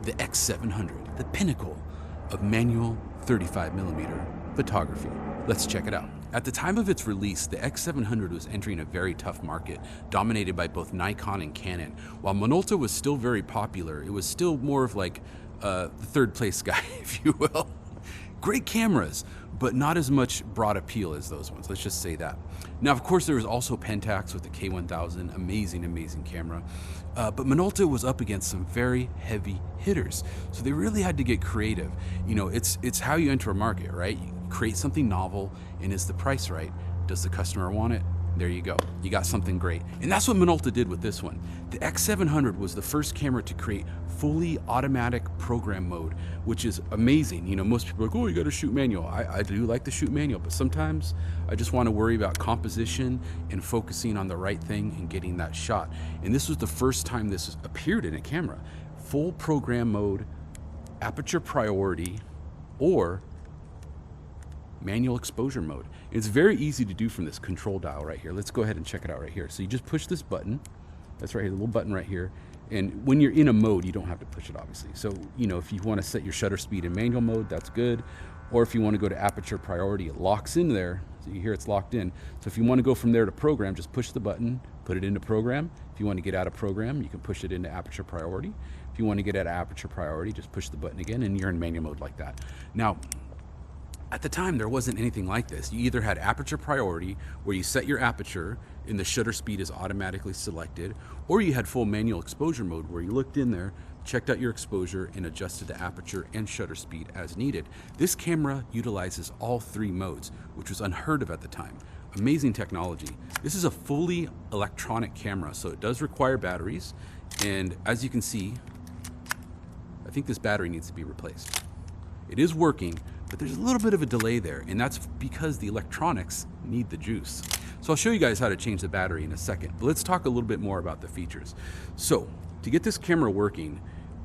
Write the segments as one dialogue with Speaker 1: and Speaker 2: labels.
Speaker 1: the X700, the pinnacle of manual 35mm photography. Let's check it out. At the time of its release, the X700 was entering a very tough market, dominated by both Nikon and Canon. While Minolta was still very popular, it was still more of like the third place guy, if you will. Great cameras, but not as much broad appeal as those ones. Let's just say that. Now, of course, there was also Pentax with the K1000, amazing camera. But Minolta was up against some very heavy hitters. So they really had to get creative. You know, it's how you enter a market, right? You create something novel, and is the price right? Does the customer want it? There you go. You got something great. And that's what Minolta did with this one. The X700 was the first camera to create fully automatic program mode, which is amazing. You know, most people are like, oh, you got to shoot manual. I do like to shoot manual, but sometimes I just want to worry about composition and focusing on the right thing and getting that shot. And this was the first time this appeared in a camera. Full program mode, aperture priority, or manual exposure mode. It's very easy to do from this control dial right here. Let's go ahead and check it out right here. So you just push this button. That's right here, the little button right here. And when you're in a mode, you don't have to push it, obviously. So, you know, if you want to set your shutter speed in manual mode, that's good. Or if you want to go to aperture priority, it locks in there. So you hear it's locked in. So if you want to go from there to program, just push the button, put it into program. If you want to get out of program, you can push it into aperture priority. If you want to get out of aperture priority, just push the button again, and you're in manual mode like that. Now, at the time, there wasn't anything like this. You either had aperture priority, where you set your aperture and the shutter speed is automatically selected, or you had full manual exposure mode, where you looked in there, checked out your exposure, and adjusted the aperture and shutter speed as needed. This camera utilizes all three modes, which was unheard of at the time. Amazing technology. This is a fully electronic camera, so it does require batteries. And as you can see, I think this battery needs to be replaced. It is working, but there's a little bit of a delay there, and that's because the electronics need the juice. So I'll show you guys how to change the battery in a second, but let's talk a little bit more about the features. So to get this camera working,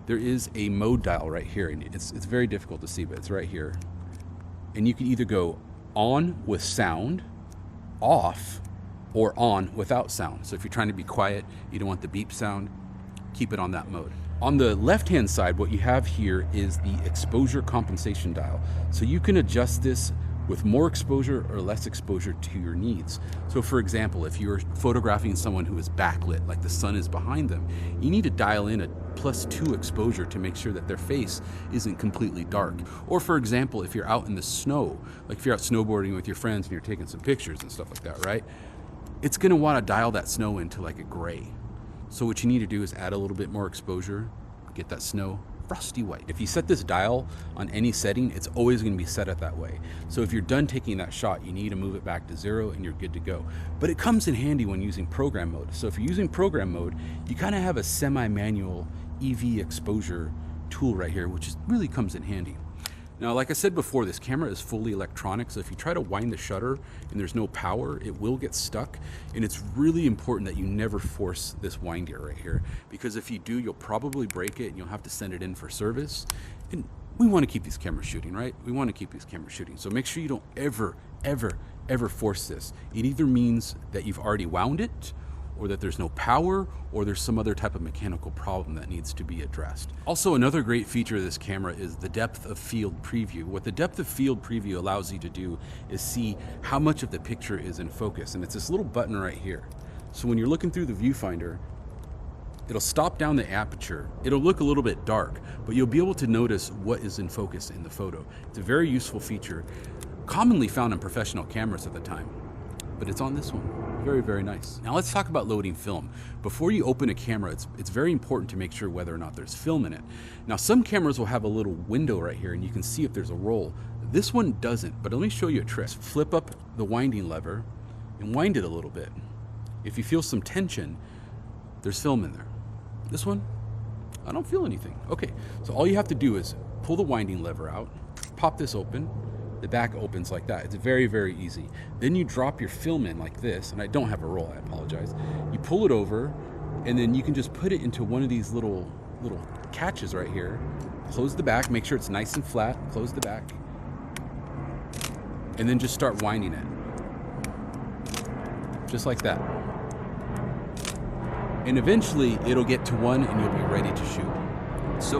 Speaker 1: there is a mode dial right here, and it's very difficult to see, but it's right here. And you can either go on with sound, off, or on without sound. So if you're trying to be quiet, you don't want the beep sound, keep it on that mode. On the left-hand side, what you have here is the exposure compensation dial. So you can adjust this with more exposure or less exposure to your needs. So for example, if you're photographing someone who is backlit, like the sun is behind them, you need to dial in a +2 exposure to make sure that their face isn't completely dark. Or for example, if you're out in the snow, like if you're out snowboarding with your friends and you're taking some pictures and stuff like that, right? It's gonna wanna dial that snow into like a gray. So what you need to do is add a little bit more exposure, get that snow frosty white. If you set this dial on any setting, it's always going to be set at that way. So if you're done taking that shot, you need to move it back to 0 and you're good to go. But it comes in handy when using program mode. So if you're using program mode, you kind of have a semi-manual EV exposure tool right here, which really comes in handy. Now, like I said before, this camera is fully electronic, so if you try to wind the shutter and there's no power, it will get stuck. And it's really important that you never force this wind gear right here, because if you do, you'll probably break it and you'll have to send it in for service. And we want to keep these cameras shooting, right? We want to keep these cameras shooting. So make sure you don't ever force this. It either means that you've already wound it, or that there's no power, or there's some other type of mechanical problem that needs to be addressed. Also, another great feature of this camera is the depth of field preview. What the depth of field preview allows you to do is see how much of the picture is in focus, and it's this little button right here. So when you're looking through the viewfinder, it'll stop down the aperture. It'll look a little bit dark, but you'll be able to notice what is in focus in the photo. It's a very useful feature, commonly found in professional cameras at the time, but it's on this one. Very nice. Now let's talk about loading film. Before you open a camera, it's very important to make sure whether or not there's film in it. Now some cameras will have a little window right here and you can see if there's a roll. This one doesn't, but let me show you a trick. Flip up the winding lever and wind it a little bit. If you feel some tension, there's film in there. This one, I don't feel anything. Okay, so all you have to do is pull the winding lever out, pop this open, the back opens like that. It's very easy. Then you drop your film in like this, and I don't have a roll, I apologize. You pull it over, and then you can just put it into one of these little catches right here. Close the back, make sure it's nice and flat, close the back, and then just start winding it. Just like that. And eventually it'll get to 1 and you'll be ready to shoot. So